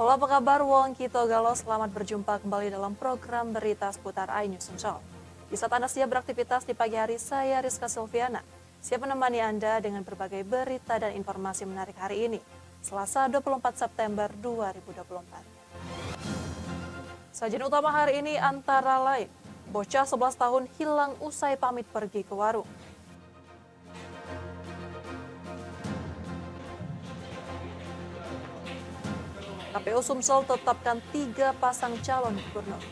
Halo, apa kabar Wong Kito Galo? Selamat berjumpa kembali dalam program berita seputar iNews Sensol. Di saat Anda siap beraktivitas di pagi hari, saya Rizka Silviana. Siap menemani Anda dengan berbagai berita dan informasi menarik hari ini, Selasa 24 September 2024. Sajian utama hari ini antara lain, bocah 11 tahun hilang usai pamit pergi ke warung. KPU Sumsel tetapkan 3 pasang calon gubernur.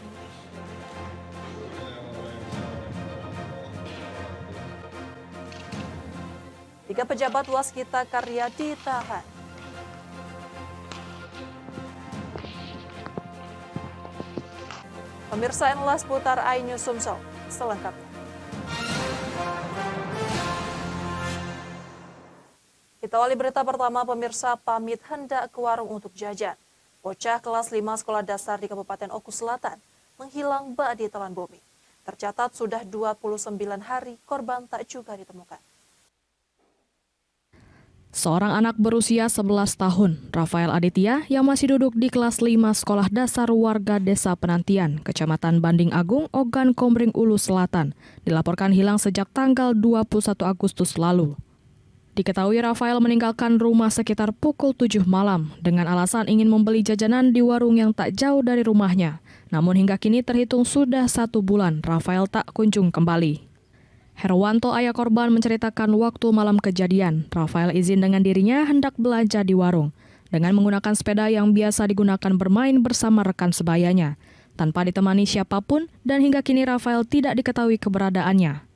Tiga pejabat waskita karya ditahan. Pemirsa Enlas putar iNews Sumsel selengkapnya. Kita awali berita pertama, pemirsa pamit hendak ke warung untuk jajan. Bocah kelas 5 sekolah dasar di Kabupaten Oku Selatan menghilang bak di telan bumi. Tercatat sudah 29 hari korban tak juga ditemukan. Seorang anak berusia 11 tahun, Rafael Aditya, yang masih duduk di kelas 5 sekolah dasar warga Desa Penantian, Kecamatan Banding Agung, Ogan Komering Ulu Selatan, dilaporkan hilang sejak tanggal 21 Agustus lalu. Diketahui Rafael meninggalkan rumah sekitar pukul 7 malam dengan alasan ingin membeli jajanan di warung yang tak jauh dari rumahnya. Namun hingga kini terhitung sudah 1 bulan Rafael tak kunjung kembali. Herwanto, ayah korban, menceritakan waktu malam kejadian, Rafael izin dengan dirinya hendak belanja di warung dengan menggunakan sepeda yang biasa digunakan bermain bersama rekan sebayanya, tanpa ditemani siapapun, dan hingga kini Rafael tidak diketahui keberadaannya.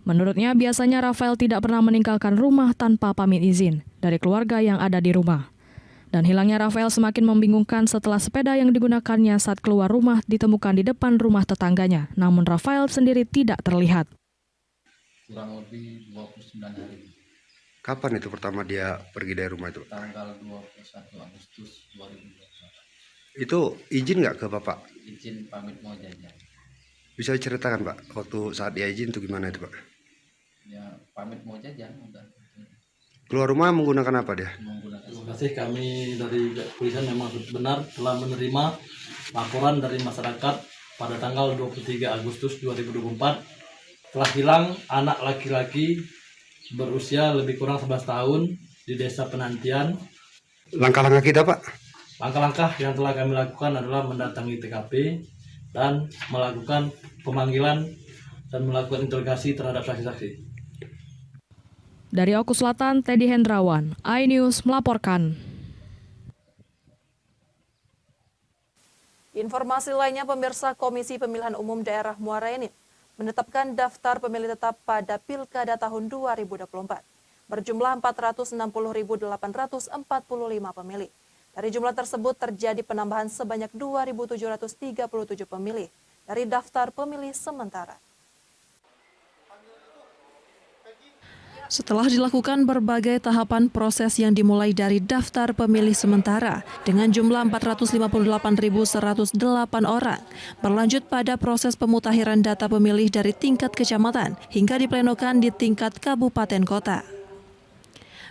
Menurutnya, biasanya Rafael tidak pernah meninggalkan rumah tanpa pamit izin dari keluarga yang ada di rumah. Dan hilangnya Rafael semakin membingungkan setelah sepeda yang digunakannya saat keluar rumah ditemukan di depan rumah tetangganya, namun Rafael sendiri tidak terlihat. Kurang lebih 29 hari. Kapan itu pertama dia pergi dari rumah itu? Tanggal 21 Agustus 2024. Itu izin nggak ke Bapak? Izin pamit mau jajan. Bisa diceritakan Pak, waktu saat dia izin itu gimana itu Pak? Ya pamit mau jajan udah. Keluar rumah menggunakan apa dia? Menggunakan. Terima kasih, kami dari kepolisian memang benar telah menerima laporan dari masyarakat pada tanggal 23 Agustus 2024 telah hilang anak laki-laki berusia lebih kurang 11 tahun di Desa Penantian. Langkah-langkah kita Pak? Langkah-langkah yang telah kami lakukan adalah mendatangi TKP dan melakukan pemanggilan dan melakukan interogasi terhadap saksi-saksi. Dari Oku Selatan, Teddy Hendrawan, iNews melaporkan. Informasi lainnya, pemirsa, Komisi Pemilihan Umum Daerah Muara Enim menetapkan daftar pemilih tetap pada Pilkada tahun 2024 berjumlah 460.845 pemilih. Dari jumlah tersebut terjadi penambahan sebanyak 2.737 pemilih dari daftar pemilih sementara. Setelah dilakukan berbagai tahapan proses yang dimulai dari daftar pemilih sementara dengan jumlah 458.108 orang, berlanjut pada proses pemutakhiran data pemilih dari tingkat kecamatan hingga diplenokan di tingkat kabupaten kota.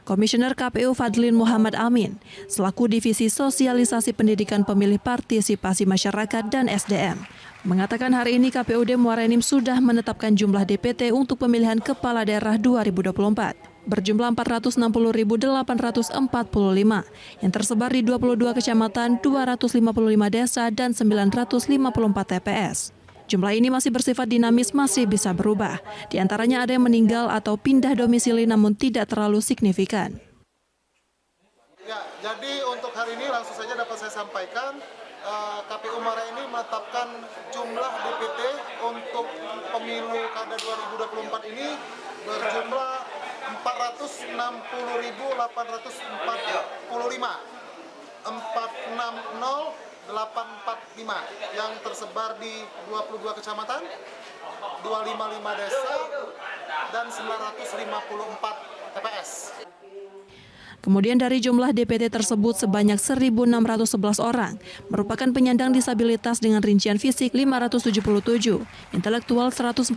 Komisioner KPU Fadlin Muhammad Amin, selaku Divisi Sosialisasi Pendidikan Pemilih Partisipasi Masyarakat dan SDM, mengatakan hari ini KPUD Muara Enim sudah menetapkan jumlah DPT untuk pemilihan kepala daerah 2024 berjumlah 460.845 yang tersebar di 22 kecamatan, 255 desa, dan 954 TPS. Jumlah ini masih bersifat dinamis, masih bisa berubah. Di antaranya ada yang meninggal atau pindah domisili namun tidak terlalu signifikan. Ya, jadi untuk hari ini langsung saja dapat saya sampaikan, KPU Muara Enim menetapkan jumlah DPT untuk pemilu kada 2024 ini berjumlah 460.845 460.845 yang tersebar di 22 kecamatan, 255 desa, dan 954 TPS. Kemudian dari jumlah DPT tersebut sebanyak 1.611 orang merupakan penyandang disabilitas dengan rincian fisik 577, intelektual 144,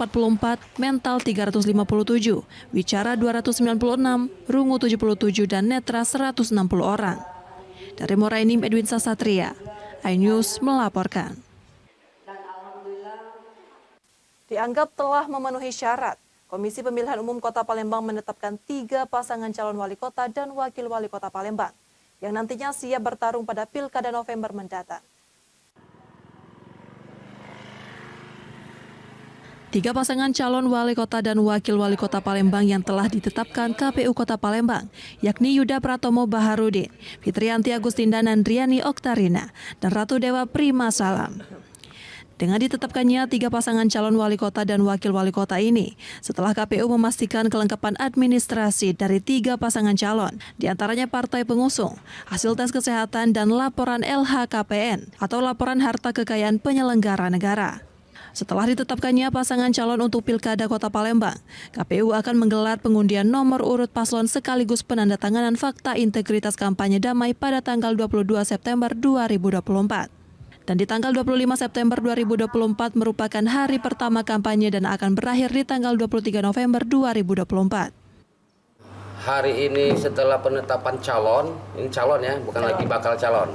mental 357, wicara 296, rungu 77, dan netra 160 orang. Dari Morainim, Edwin Sasatria, iNews melaporkan. Dianggap telah memenuhi syarat, Komisi Pemilihan Umum Kota Palembang menetapkan 3 pasangan calon wali kota dan wakil wali kota Palembang yang nantinya siap bertarung pada Pilkada November mendatang. 3 pasangan calon wali kota dan wakil wali kota Palembang yang telah ditetapkan KPU Kota Palembang, yakni Yuda Pratomo Baharudin, Fitrianti Agustinda Nandriani Oktarina, dan Ratu Dewa Prima Salam. Dengan ditetapkannya 3 pasangan calon wali kota dan wakil wali kota ini, setelah KPU memastikan kelengkapan administrasi dari 3 pasangan calon, diantaranya partai pengusung, hasil tes kesehatan dan laporan LHKPN atau laporan harta kekayaan penyelenggara negara. Setelah ditetapkannya pasangan calon untuk Pilkada Kota Palembang, KPU akan menggelar pengundian nomor urut paslon sekaligus penandatanganan fakta integritas kampanye damai pada tanggal 22 September 2024. Dan di tanggal 25 September 2024 merupakan hari pertama kampanye dan akan berakhir di tanggal 23 November 2024. Hari ini setelah penetapan calon, ini calon ya, bukan lagi bakal calon.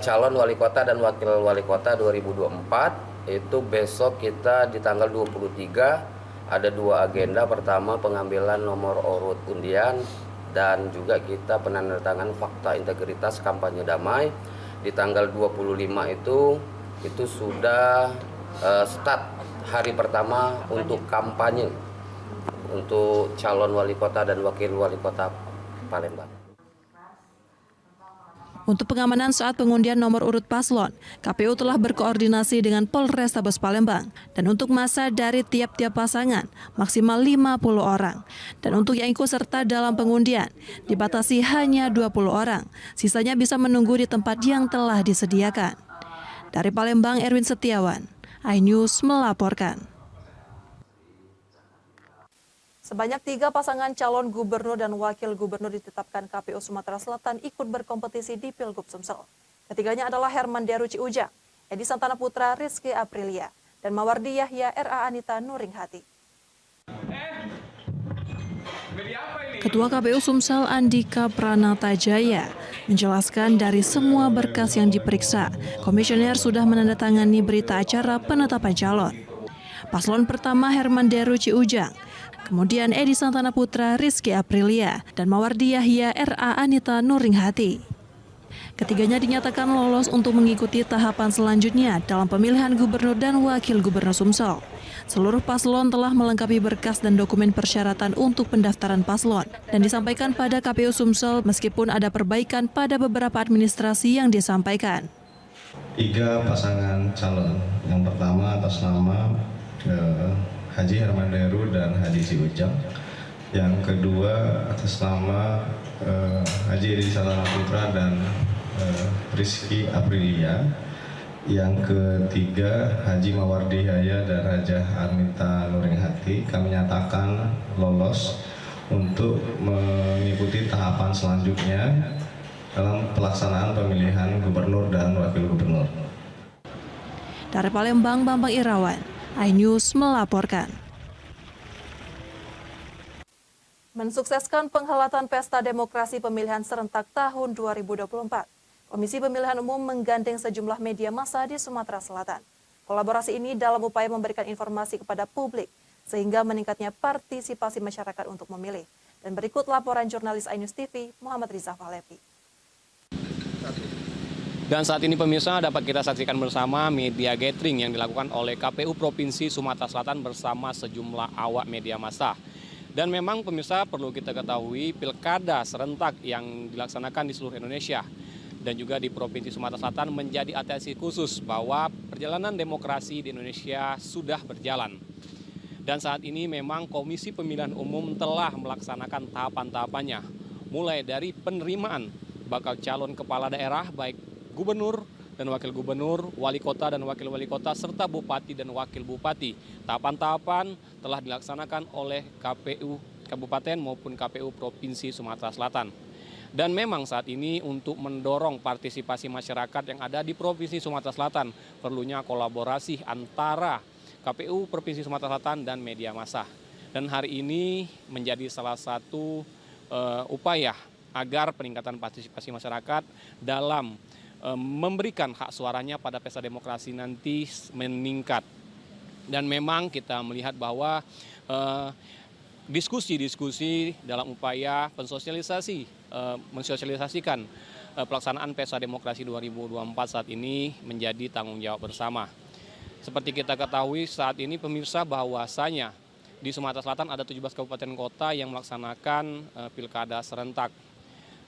Calon wali kota dan wakil wali kota 2024, itu besok kita di tanggal 23 ada 2 agenda. Pertama pengambilan nomor urut undian dan juga kita penandatanganan fakta integritas kampanye damai. Di tanggal 25 itu sudah start hari pertama untuk kampanye untuk calon wali kota dan wakil wali kota Palembang. Untuk pengamanan saat pengundian nomor urut paslon, KPU telah berkoordinasi dengan Polrestabes Palembang. Dan untuk masa dari tiap-tiap pasangan, maksimal 50 orang. Dan untuk yang ikut serta dalam pengundian, dibatasi hanya 20 orang. Sisanya bisa menunggu di tempat yang telah disediakan. Dari Palembang, Erwin Setiawan, iNews melaporkan. Sebanyak 3 pasangan calon gubernur dan wakil gubernur ditetapkan KPU Sumatera Selatan ikut berkompetisi di Pilgub Sumsel. Ketiganya adalah Herman Deru Ciujang, Edi Santana Putra Rizky Aprilia, dan Mawardi Yahya RA Anita Nuringhati. Ketua KPU Sumsel Andika Pranatajaya menjelaskan dari semua berkas yang diperiksa, komisioner sudah menandatangani berita acara penetapan calon. Paslon pertama Herman Deru Ciujang, kemudian Edi Santana Putra Rizky Aprilia, dan Mawardi Yahya RA Anita Nuringhati. Ketiganya dinyatakan lolos untuk mengikuti tahapan selanjutnya dalam pemilihan gubernur dan wakil gubernur Sumsel. Seluruh paslon telah melengkapi berkas dan dokumen persyaratan untuk pendaftaran paslon dan disampaikan pada KPU Sumsel meskipun ada perbaikan pada beberapa administrasi yang disampaikan. 3 pasangan calon. Yang pertama atas nama Haji Herman Deru dan Haji Ciujang. Yang kedua atas nama Haji Edi Santana Putra dan Rizky Aprilia. Yang ketiga Haji Mawardi Yahya dan Raja Anita Nuringhati. Kami nyatakan lolos untuk mengikuti tahapan selanjutnya dalam pelaksanaan pemilihan gubernur dan wakil gubernur. Dari Palembang, Bambang Irawan, iNews melaporkan. Mensukseskan penghelatan Pesta Demokrasi Pemilihan Serentak tahun 2024, Komisi Pemilihan Umum menggandeng sejumlah media massa di Sumatera Selatan. Kolaborasi ini dalam upaya memberikan informasi kepada publik sehingga meningkatnya partisipasi masyarakat untuk memilih. Dan berikut laporan jurnalis iNews TV Muhammad Riza Falepi. Dan saat ini pemirsa dapat kita saksikan bersama media gathering yang dilakukan oleh KPU Provinsi Sumatera Selatan bersama sejumlah awak media massa. Dan memang pemirsa perlu kita ketahui pilkada serentak yang dilaksanakan di seluruh Indonesia dan juga di Provinsi Sumatera Selatan menjadi atensi khusus bahwa perjalanan demokrasi di Indonesia sudah berjalan. Dan saat ini memang Komisi Pemilihan Umum telah melaksanakan tahapan-tahapannya, mulai dari penerimaan bakal calon kepala daerah baik gubernur dan wakil gubernur, wali kota dan wakil wali kota, serta bupati dan wakil bupati. Tahapan-tahapan telah dilaksanakan oleh KPU Kabupaten maupun KPU Provinsi Sumatera Selatan. Dan memang saat ini untuk mendorong partisipasi masyarakat yang ada di Provinsi Sumatera Selatan, perlunya kolaborasi antara KPU Provinsi Sumatera Selatan dan media massa. Dan hari ini menjadi salah satu upaya agar peningkatan partisipasi masyarakat dalam memberikan hak suaranya pada pesta demokrasi nanti meningkat. Dan memang kita melihat bahwa diskusi-diskusi dalam upaya mensosialisasikan pelaksanaan pesta demokrasi 2024 saat ini menjadi tanggung jawab bersama. Seperti kita ketahui saat ini pemirsa bahwasanya di Sumatera Selatan ada 17 kabupaten kota yang melaksanakan pilkada serentak.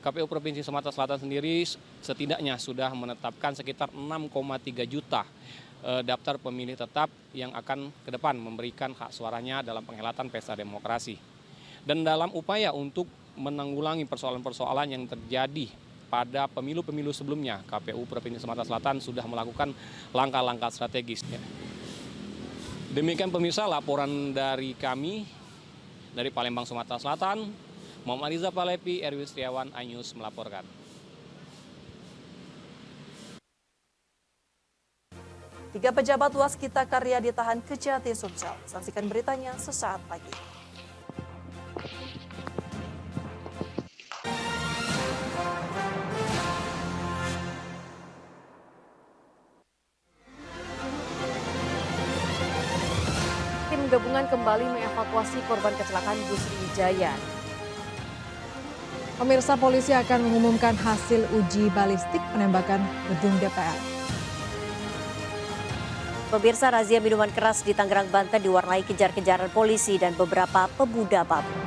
KPU Provinsi Sumatera Selatan sendiri setidaknya sudah menetapkan sekitar 6,3 juta daftar pemilih tetap yang akan ke depan memberikan hak suaranya dalam penghelatan pesta demokrasi. Dan dalam upaya untuk menanggulangi persoalan-persoalan yang terjadi pada pemilu-pemilu sebelumnya, KPU Provinsi Sumatera Selatan sudah melakukan langkah-langkah strategis. Demikian pemirsa laporan dari kami dari Palembang, Sumatera Selatan. Muhammad Riza Palepi, Erwin Setiawan, iNews melaporkan. Tiga pejabat Waskita Karya ditahan Kejati Sumsel. Saksikan beritanya sesaat lagi. Tim gabungan kembali mengevakuasi korban kecelakaan bus Wijaya. Pemirsa, polisi akan mengumumkan hasil uji balistik penembakan gedung DPR. Pemirsa, razia minuman keras di Tangerang, Banten diwarnai kejar-kejaran polisi dan beberapa pemuda mabuk.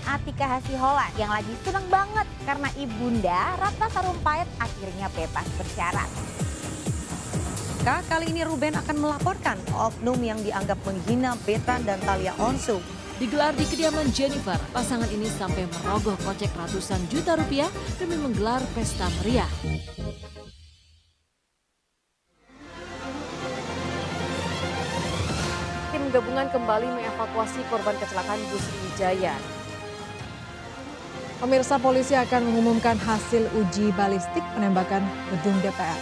Atika Hasiholan yang lagi senang banget karena ibunda Ratna Sarumpait akhirnya bebas bersyarat. Kali ini Ruben akan melaporkan oknum yang dianggap menghina Betan dan Thalia Onsu. Digelar di kediaman Jennifer, pasangan ini sampai merogoh kocek ratusan juta rupiah demi menggelar pesta meriah. Tim gabungan kembali mengevakuasi korban kecelakaan bus Wijaya. Pemirsa, polisi akan mengumumkan hasil uji balistik penembakan gedung DPR.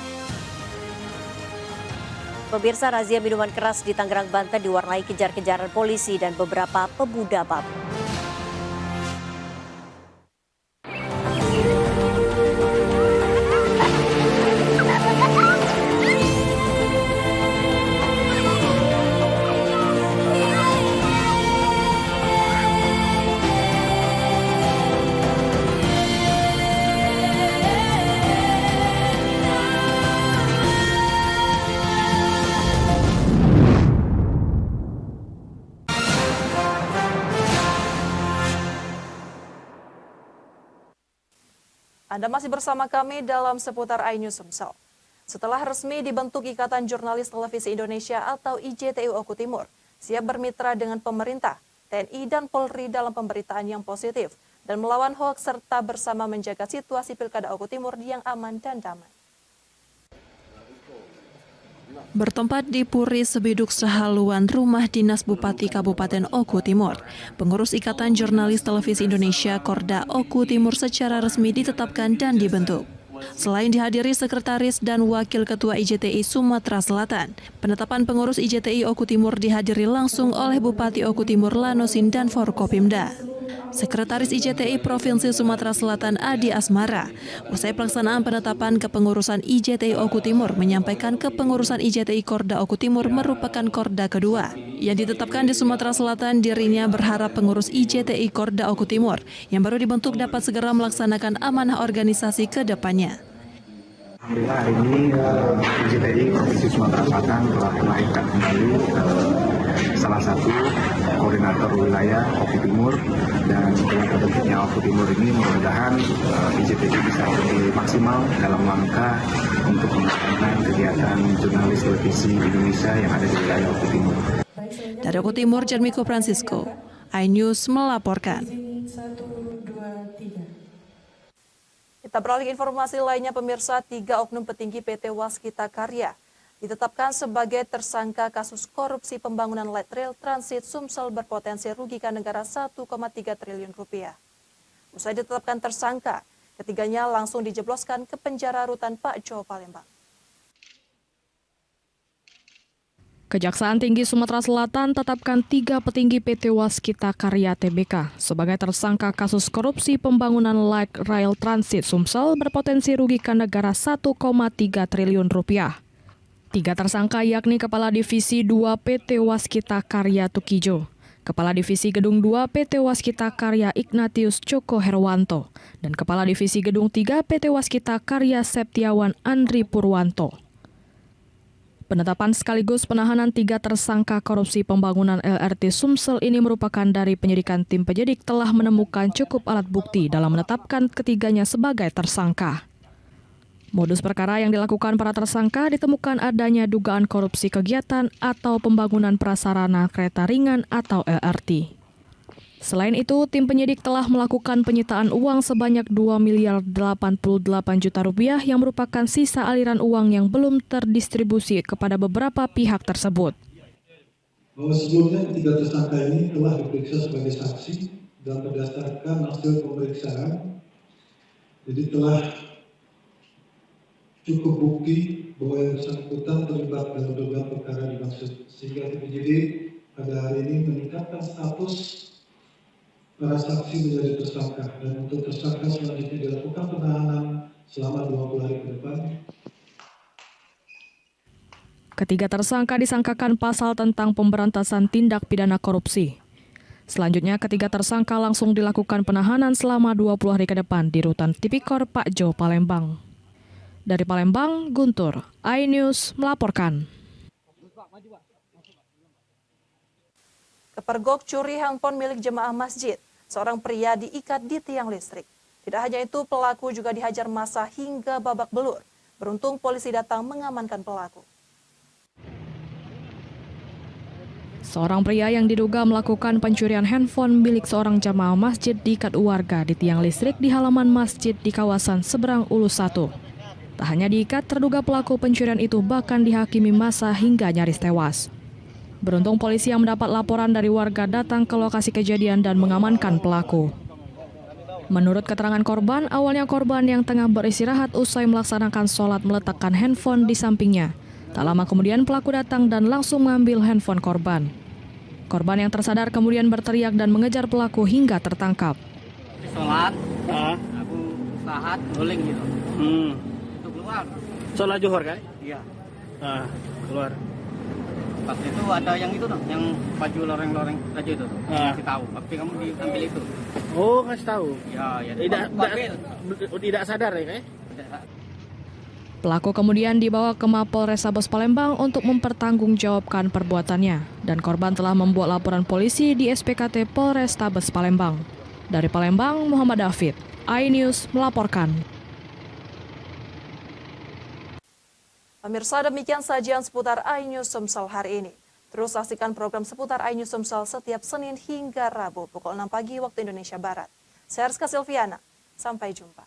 Pemirsa, razia minuman keras di Tangerang, Banten diwarnai kejar-kejaran polisi dan beberapa pemuda mabuk. Anda masih bersama kami dalam seputar iNews Sumsel. Setelah resmi dibentuk Ikatan Jurnalis Televisi Indonesia atau IJTI Oku Timur, siap bermitra dengan pemerintah, TNI dan Polri dalam pemberitaan yang positif dan melawan hoaks serta bersama menjaga situasi Pilkada Oku Timur yang aman dan damai. Bertempat di Puri Sebiduk Sehaluan, rumah dinas Bupati Kabupaten Oku Timur, pengurus Ikatan Jurnalis Televisi Indonesia Korda Oku Timur secara resmi ditetapkan dan dibentuk. Selain dihadiri sekretaris dan wakil ketua IJTI Sumatera Selatan, penetapan pengurus IJTI Oku Timur dihadiri langsung oleh Bupati Oku Timur Lanosin dan Forkopimda. Sekretaris IJTI Provinsi Sumatera Selatan Adi Asmara, usai pelaksanaan penetapan kepengurusan IJTI Oku Timur menyampaikan kepengurusan IJTI Korda Oku Timur merupakan korda kedua. Yang ditetapkan di Sumatera Selatan, dirinya berharap pengurus IJTI Korda Oku Timur yang baru dibentuk dapat segera melaksanakan amanah organisasi ke depannya. Alhamdulillah hari ini IJTI Provinsi Sumatera Selatan telah melahirkan kembali salah satu koordinator wilayah Oku Timur, dan setelah terbentuknya Oku Timur ini mudah-mudahan IJTI bisa lebih maksimal dalam langkah untuk melaksanakan kegiatan jurnalis televisi Indonesia yang ada di wilayah Oku Timur. Dari Oku Timur, Jermiko Francisco, iNews melaporkan. Kita beralih informasi lainnya, pemirsa. 3 oknum petinggi PT Waskita Karya ditetapkan sebagai tersangka kasus korupsi pembangunan light rail transit Sumsel berpotensi rugikan negara 1,3 triliun rupiah. Usai ditetapkan tersangka, ketiganya langsung dijebloskan ke penjara rutan Pak Jo, Palembang. Kejaksaan Tinggi Sumatera Selatan tetapkan 3 petinggi PT Waskita Karya Tbk sebagai tersangka kasus korupsi pembangunan light rail transit Sumsel berpotensi rugikan negara 1,3 triliun rupiah. 3 tersangka yakni Kepala Divisi 2 PT Waskita Karya Tukijo, Kepala Divisi Gedung 2 PT Waskita Karya Ignatius Joko Herwanto, dan Kepala Divisi Gedung 3 PT Waskita Karya Septiawan Andri Purwanto. Penetapan sekaligus penahanan 3 tersangka korupsi pembangunan LRT Sumsel ini merupakan dari penyidikan tim penyidik telah menemukan cukup alat bukti dalam menetapkan ketiganya sebagai tersangka. Modus perkara yang dilakukan para tersangka ditemukan adanya dugaan korupsi kegiatan atau pembangunan prasarana kereta ringan atau LRT. Selain itu, tim penyidik telah melakukan penyitaan uang sebanyak 2,088 juta rupiah yang merupakan sisa aliran uang yang belum terdistribusi kepada beberapa pihak tersebut. Bahwa sebelumnya 3 tersangka ini telah diperiksa sebagai saksi dan berdasarkan hasil pemeriksaan, jadi telah cukup bukti bahwa yang bersangkutan terlibat dalam dugaan perkara dimaksud, sehingga tim penyidik pada hari ini meningkatkan status para saksi menjadi tersangka, dan untuk tersangka selanjutnya dilakukan penahanan selama 20 hari ke depan. Ketiga tersangka disangkakan pasal tentang pemberantasan tindak pidana korupsi. Selanjutnya, ketiga tersangka langsung dilakukan penahanan selama 20 hari ke depan di rutan Tipikor Pak Jo, Palembang. Dari Palembang, Guntur, iNews melaporkan. Kepergok curi handphone milik jemaah masjid. Seorang pria diikat di tiang listrik. Tidak hanya itu, pelaku juga dihajar massa hingga babak belur. Beruntung polisi datang mengamankan pelaku. Seorang pria yang diduga melakukan pencurian handphone milik seorang jamaah masjid diikat warga di tiang listrik di halaman masjid di kawasan Seberang Ulus 1. Tak hanya diikat, terduga pelaku pencurian itu bahkan dihakimi massa hingga nyaris tewas. Beruntung polisi yang mendapat laporan dari warga datang ke lokasi kejadian dan mengamankan pelaku. Menurut keterangan korban, awalnya korban yang tengah beristirahat usai melaksanakan sholat meletakkan handphone di sampingnya. Tak lama kemudian pelaku datang dan langsung mengambil handphone korban. Korban yang tersadar kemudian berteriak dan mengejar pelaku hingga tertangkap. Sholat, aku sahat, guling gitu. Itu keluar. Sholat Zuhur kan? Iya. Keluar. Waktu itu ada yang itu yang baju loreng-loreng aja itu. Kasih tahu. Waktu kamu diambil itu. Oh, kasih tahu. Ya. Tidak sadar ya, kan? Pelaku kemudian dibawa ke Mapolrestabes Palembang untuk mempertanggungjawabkan perbuatannya, dan korban telah membuat laporan polisi di SPKT Polrestabes Palembang. Dari Palembang, Muhammad David, iNews melaporkan. Pemirsa, demikian sajian seputar iNews Sumsel hari ini. Terus saksikan program seputar iNews Sumsel setiap Senin hingga Rabu pukul 6 pagi waktu Indonesia Barat. Saya Rizka Silviana, sampai jumpa.